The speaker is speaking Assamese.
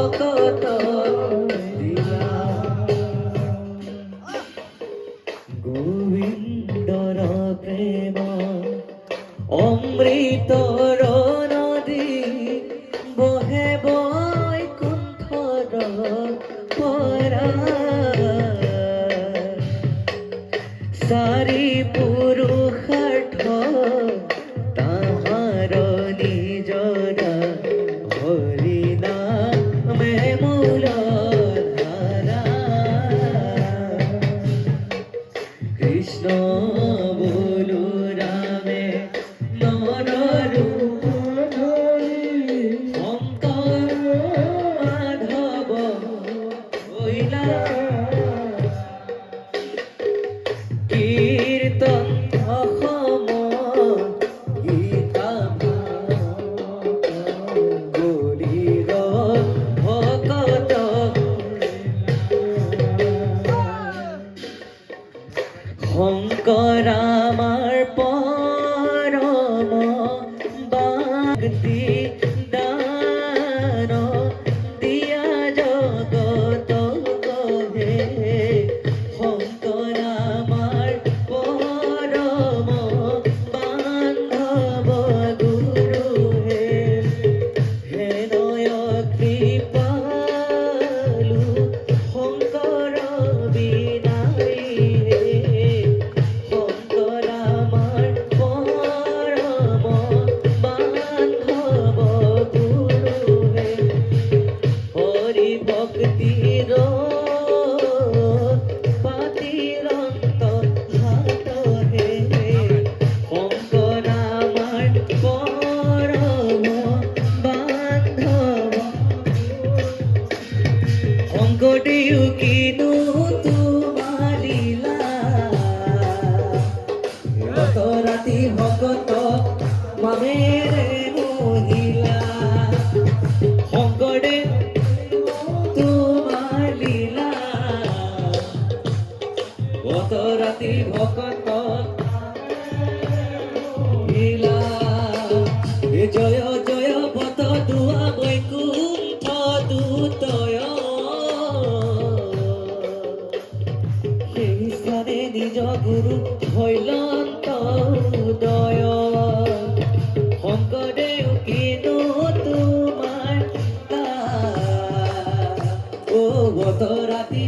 ভকত দিলা গোবিন্দৰ প্ৰেম অমৃতৰ নদী বহে বৈকুণ্ঠৰ পৰা চাৰি পুৰুষাৰ্থ তাহাৰ নিজৰা হৰি নামে মূল ধাৰা কৃষ্ণ বলো ৰামে নৰ ৰূপ ধৰি শংকৰ মাধৱ হৈলা কীৰ্তন অসম গীতা গৌৰীৰ ভকত শংকৰ আমাৰ পৰম ভক্তি দান দিয়া জগত কহে শংকৰ আমাৰ পৰম বান্ধৱ গুৰু হে নয় কৃপালু শংকৰ বিনাই শংকৰ আমাৰ পৰম বান্ধৱ গুৰু হৰি ভক্তিৰ পাতিৰন্ত হাত হে শংকৰ আমাৰ পৰম বান্ধৱ শংকৰদেউ কিনো তোমাৰ লীলা ৰাত ৰাতি ভকত মামেৰে মহিলা শংকৰদেউ তোমাৰ লীলা ৰাত ৰাতি ভকত লীলা জয় জয় পথ দুৱা বৈকুণ্ঠ দুতয় সেই স্থানে নিজ গুৰু হৈলন্ত উদয় শংকৰদেউ কিনো তোমাৰ তা ও গত ৰাতি